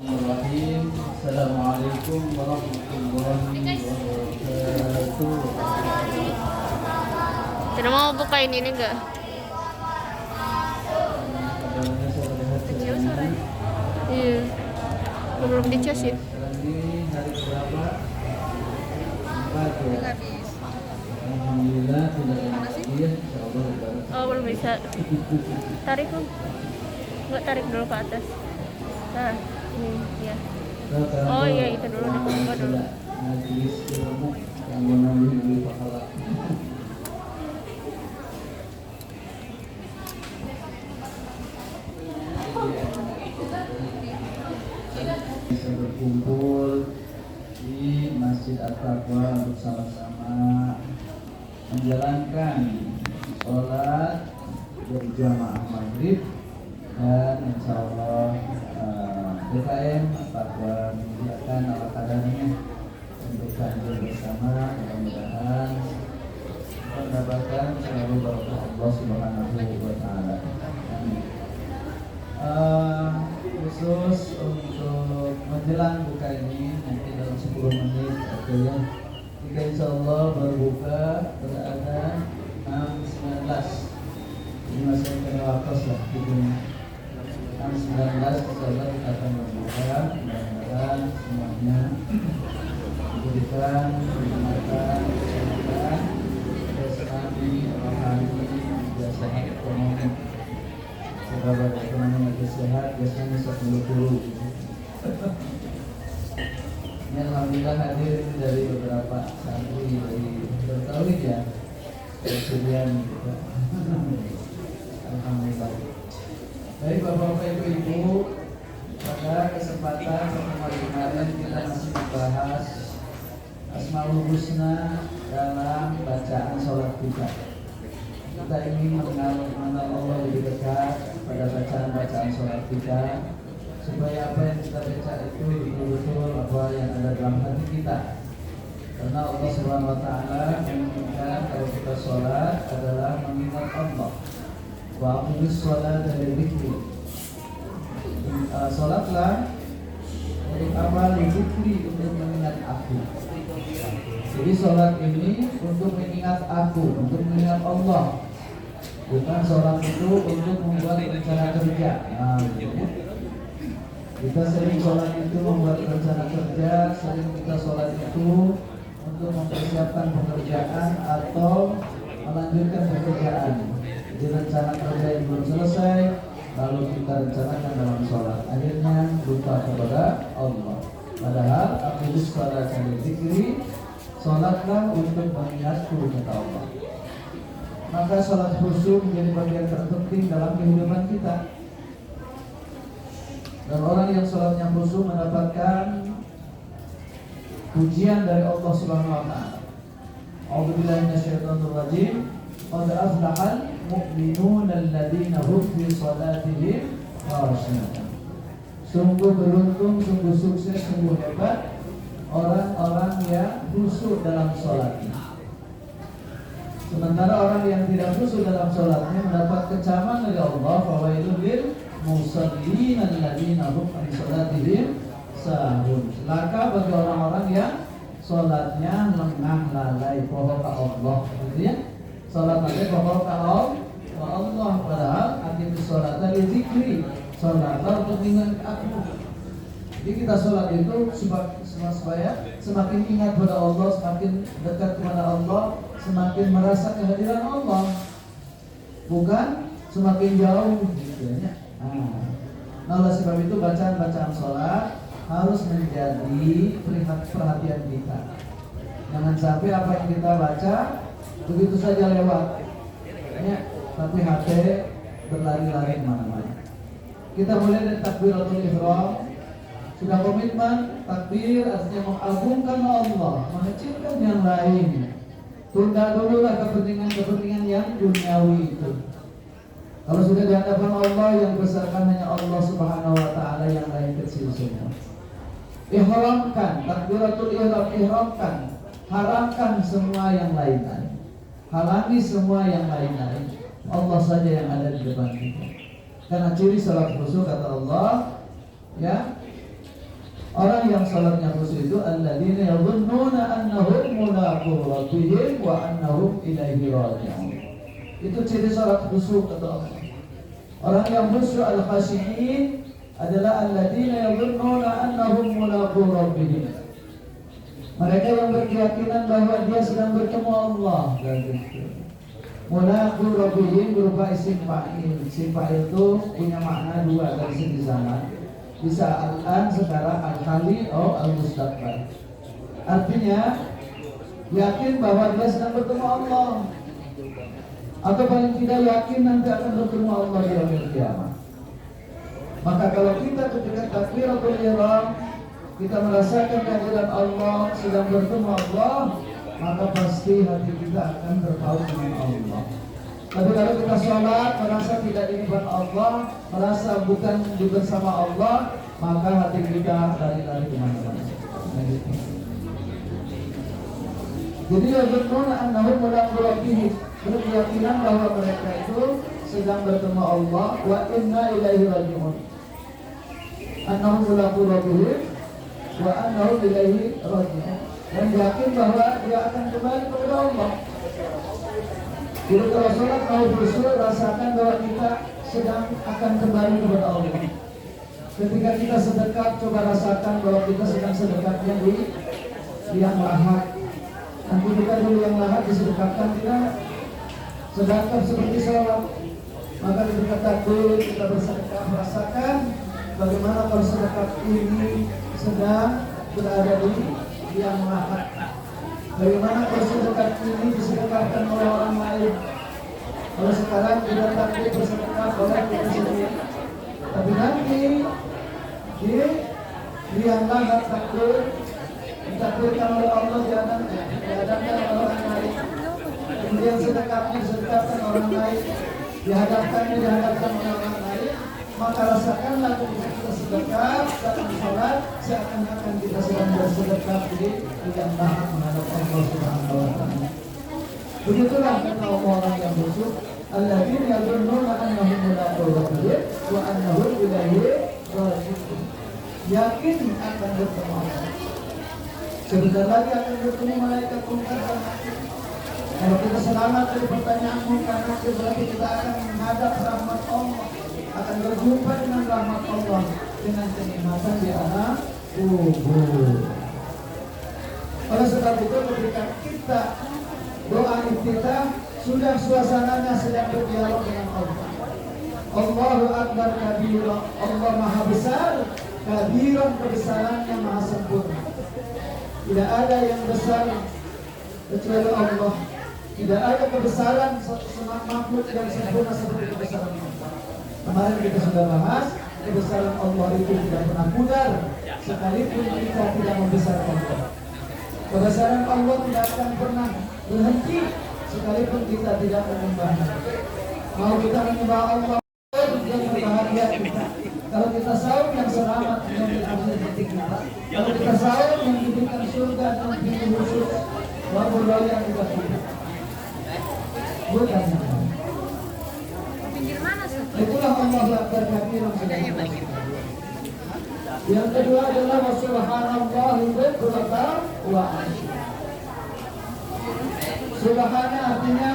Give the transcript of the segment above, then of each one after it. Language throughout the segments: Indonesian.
Bismillahirrahmanirrahim. Assalamualaikum warahmatullahi wabarakatuh. Tidak mau buka ini enggak? Kabarnya sore hari ini. Iya. Belum dicas ya? Sekarang ini hari berapa? 4 ya. Alhamdulillah tidak ada iya, insyaallah lebaran. Oh, belum bisa. Tarik dong. Enggak, tarik dulu ke atas. Nah, ini ya. Oh iya, itu dulu dibuka dulu. Majelis ilmu yang menambah pahala. Bisa berkumpul di Masjid At-Taqwa untuk sama-sama menjalankan sholat berjamaah maghrib dan insya Allah BKM At-Taqwa menyediakan ala kadarnya untuk kanjur bersama. Mudah-mudahan mendapatkan selalu berkah Allah Subhanahu wa Ta'ala. Amin. Khusus untuk menjelang buka ini nanti dalam 10 menit atau ya, jika insya Allah berbuka berada 6.19. Ini masih kena waktu lah gitu. 6.19 insya Allah kita akan berbuka. Mudah-mudahan semuanya diberikan kenikmatan, kesehatan, jasmani, rohani, jasa ekonomi. Semoga ekonomi makin sehat, biasanya bisa dulu. Ini alhamdulillah hadir dari beberapa santri dari bertahun ya, kemudian juga. Alhamdulillah. Baik Bapak Ibu, pada kesempatan pertemuan kemarin kita masih membahas Asmaul Husna dalam bacaan sholat kita. Kita ingin mengenal Allah lebih dekat pada bacaan-bacaan sholat kita, supaya apa yang kita baca itu betul-betul apa yang ada dalam hati kita. Karena Allah Subhanahu wa Ta'ala menginginkan kalau kita sholat adalah mengingat Allah. Wa aqimis sholata lidzikri. Sholatlah untuk apa? Lidzikri, untuk mengingat aku. Jadi sholat ini untuk mengingat aku, untuk mengingat Allah. Bukan sholat itu untuk membuat rencana kerja. Nah, kita sering sholat itu membuat rencana kerja, sering kita sholat itu untuk mempersiapkan pekerjaan atau melanjutkan pekerjaan. Jadi rencana kerja yang belum selesai, lalu kita rencanakan dalam sholat. Akhirnya lupa kepada Allah. Padahal aqimish sholata lidzikri, sholatlah untuk mengingatku kata Allah. Maka sholat khusyuk menjadi bagian terpenting dalam kehidupan kita. Dan orang yang sholatnya khusyuk mendapatkan pujian dari Allah Subhanahu wa Ta'ala. A'udzubillahi minasyaitonir rajim. Qad aflahal mu'minuna alladzina hum fi shalatihim khashi'un. Sungguh beruntung, sungguh sukses, sungguh hebat orang-orang yang khusyuk dalam sholatnya. Sementara orang yang tidak khusyuk dalam sholatnya mendapat kecaman dari Allah. Fawailul lil musallin alladzina hum an sholatihim sahun. Celaka bagi orang-orang yang sholatnya lengah lalai, pohon ke Allah, gitu ya. Sholatnya pohon ke Allah. Padahal aqimis sholata lidzikri, sholatlah untuk mengingat aku. Jadi kita sholat itu supaya semakin ingat pada Allah, semakin dekat kepada Allah, semakin merasa kehadiran Allah, bukan semakin jauh gitu ya. Nah, oleh sebab itu bacaan-bacaan sholat harus menjadi perhatian kita. Jangan sampai apa yang kita baca begitu saja lewat, ya, tapi hati berlari-lari kemana-mana. Kita mulai dari takbiratul ihram. Sudah komitmen, takbir artinya mengagungkan Allah, mengecilkan yang lain. Tunda dululah kepentingan yang duniawi itu. Kalau sudah di hadapan Allah, yang besarkan hanya Allah Subhanahu wa Ta'ala, yang lain kecil semua. Ihramkan, takbiratul ihram, ihramkan, haramkan semua yang lain-lain, halangi semua yang lain-lain. Allah saja yang ada di depan kita. Karena ciri salat khusyuk kata Allah, ya, Orang yang salatnya khusyuk itu alladzina yadhunnuna annahum mulaqu rabbihim wa annahum ilaihi raji'un. Itu ciri salat khusyuk kata Allah. Orang yang khusyuk al-khashi'in adalah alladzina yadhunnuna annahum mulaqu rabbihim. Mereka yang berkeyakinan bahwa dia sedang bertemu Allah. Mulaqu rabbihim berupa isim fa'il. Isim fa'il itu punya makna dua dari segi zaman. Bisa al-an sekarang al-hali atau al-mustaqbal. Artinya yakin bahwa dia sedang bertemu Allah, atau paling tidak yakin nanti akan bertemu Allah di yaumil kiamat. Maka kalau kita ketika takbiratul ihram kita merasakan kehadiran Allah, sedang bertemu Allah, maka pasti hati kita akan berpaut dengan Allah. Tapi kalau kita sholat merasa tidak di depan Allah, merasa bukan di bersama Allah, maka hati kita lari-lari kemana-mana. Jadi yadhunnuna annahum mulaqu rabbihim, berkeyakinan bahwa mereka itu sedang bertemu Allah, wa inna ilaihi raji'un. Annahum mulaqu rabbihim wa annahum ilaihi raji'un. Dan yakin bahwa dia akan kembali kepada Allah. Jadi kalau sholat mau khusyuk, rasakan bahwa kita sedang akan kembali kepada Allah. Ketika kita sedekah, coba rasakan bahwa kita sedang sedekahnya di liang lahat. Nanti kita di liang lahat disedekahkan, tidak sedekah seperti sholat. Maka ketika takbir kita bersedekah, rasakan bagaimana kalau sedekah ini sedang berada di liang lahat. Bagaimana kalau sedekah ini disedekahkan oleh orang lain? Kalau sekarang kita takbir bersedekah oleh kita sendiri, tapi nanti di liang lahat takbir ditakbirkan oleh Allah dihadapkan oleh orang lain. Kemudian sedekahnya disedekahkan orang lain, dihadapkan oleh orang lain. Maka rasakanlah ketika kita sedekah dalam sholat, seakan-akan kita sedang bersedekah di liang lahat menghadap Allah Subhanahu wa Ta'ala. Begitulah kata orang yang khusyuk, alladzina yadhunnuna annahum mulaqu rabbihim wa annahum ilaihi raji'un. Yakin akan bertemu Allah. Sebentar lagi akan bertemu malaikat munkar dan nakir. Kalau kita selamat dari pertanyaan munkar nakir, berarti kita akan menghadap rahmat Allah, akan berjumpa dengan rahmat Allah, dengan kenikmatan di alam kubur. Oleh sebab itu ketika kita doa iftitah, sudah suasananya sedang berdialog dengan Allah. Allahu Akbar kabira, Allah maha besar, kabiran kebesarannya maha sempurna. Tidak ada yang besar kecuali Allah. Tidak ada kebesaran makhluk yang sempurna seperti kebesaran Allah. Kemarin kita sudah bahas, kebesaran Allah itu tidak pernah pudar, sekalipun kita tidak membesarkan Allah. Kebesaran Allah tidak akan pernah berhenti, sekalipun kita tidak menyembahnya. Mau kita menyembah Allah, yang berbahagia kita. Kalau kita sahur yang selamat menjadi akhir detik kita. Kalau kita sahur yang diberikan surga dan pintu khusus, wabur yang juga kita. Bukan. Itulah Allah Akbar kabiran. Yang kedua adalah subhanallahi bukratan wa asyiya. Subhana artinya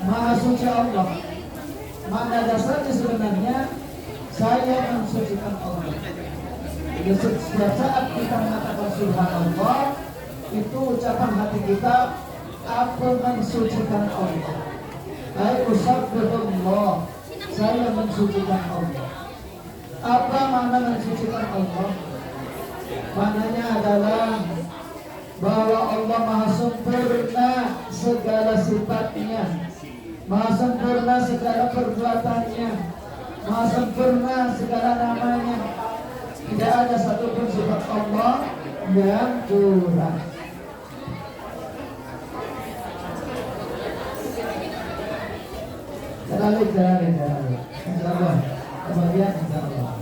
maha suci Allah. Makna dasarnya sebenarnya saya mensucikan Allah. Jadi setiap saat kita mengatakan subhanallah, itu ucapan hati kita apa mensucikan Allah. Hai usabbihullah, saya mensucikan Allah. Apa makna mensucikan Allah? Maknanya adalah bahwa Allah maha sempurna segala sifatnya, maha sempurna segala perbuatannya, maha sempurna segala namanya. Tidak ada satupun sifat Allah yang kurang. Jangan. Insyaallah. Kemudian insyaallah.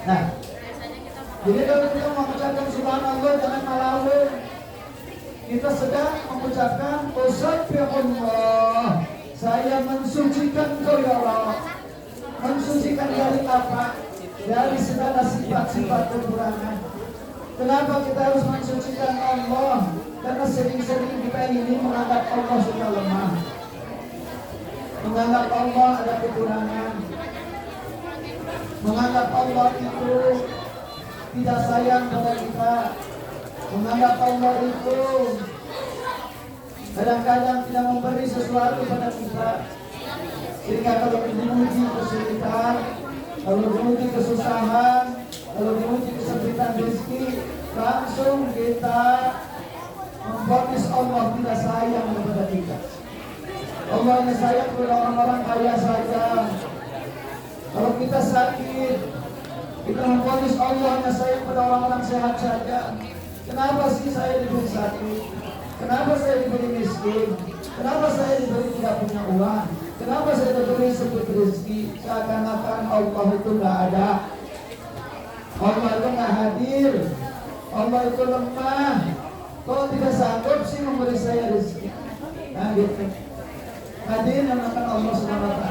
Nah, jadi kalau kita mengucapkan subhanallah jangan malu. Kita sedang mengucapkan usabbihullah. Saya mensucikan Kau ya Allah. Mensucikan dari apa? sifat kekurangan. Kenapa kita harus mensucikan Allah? Karena sering-sering kita ini menganggap Allah sudah lemah, menganggap Allah ada kekurangan, menganggap Allah itu tidak sayang pada kita, menganggap Allah itu kadang-kadang tidak memberi sesuatu pada kita. Sehingga kalau diuji kesulitan, kalau diuji kesusahan, kalau diuji kesempitan rezeki, langsung kita memvonis Allah tidak sayang kepada kita. Allah hanya sayang kepada orang-orang kaya saja. Kalau kita sakit, kita memvonis Allah hanya sayang kepada orang-orang sehat saja. Kenapa sih saya diberi sakit? Kenapa saya diberi miskin? Kenapa saya diberi tidak punya uang? Kenapa saya diberi sempit rezeki? Seakan-akan Allah itu nggak ada, Allah itu nggak hadir, Allah itu lemah. Kok tidak sanggup sih memberi saya rezeki? Nah gitu. Hadirin yang akan Allah SWT.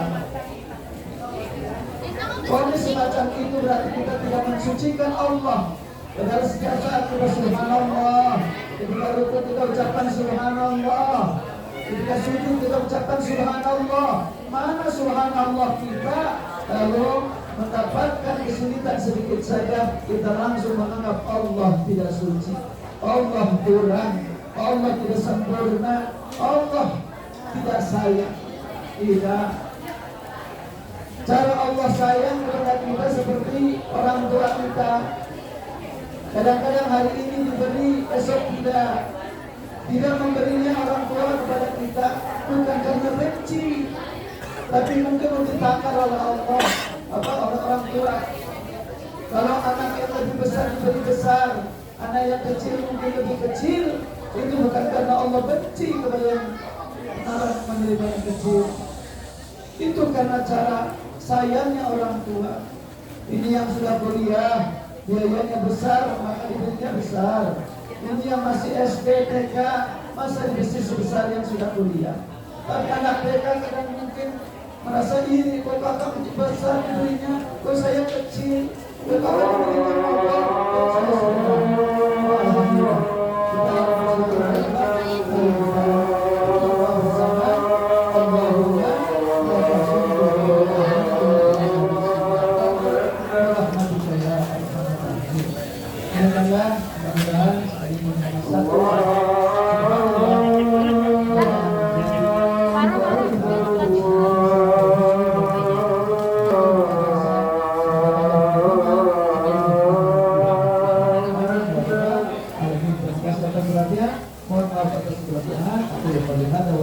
Kalau semacam itu berarti kita tidak mensucikan Allah. Padahal setiap saat kita subhanallah, ketika rukuk kita ucapkan subhanallah, ketika sujud kita ucapkan subhanallah. Mana subhanallah kita lalu mendapatkan kesulitan sedikit saja, kita langsung menganggap Allah tidak suci, Allah kurang, Allah tidak sempurna, Allah tidak sayang. Tidak. Cara Allah sayang kepada kita seperti orang tua kita. Kadang-kadang hari ini diberi, esok tidak. Tidak memberinya orang tua kepada kita bukan karena benci, tapi mungkin ditakar oleh Allah, oleh orang tua. Kalau anak yang lebih besar diberi besar, anak yang kecil mungkin lebih kecil, itu bukan karena Allah benci kepada yang menerima yang kecil. Itu karena cara sayangnya orang tua. Ini yang sudah kuliah, biayanya besar, maka diberinya besar. Ini yang masih SD, TK, masa diberi sebesar yang sudah kuliah. Tapi anak TK kadang mungkin merasa iri, kok kakak besar diberinya, kok saya kecil, kok kakak diberinya motor, kok saya sudah. Mohon maaf atas kelebihan. Aku yang melihat dan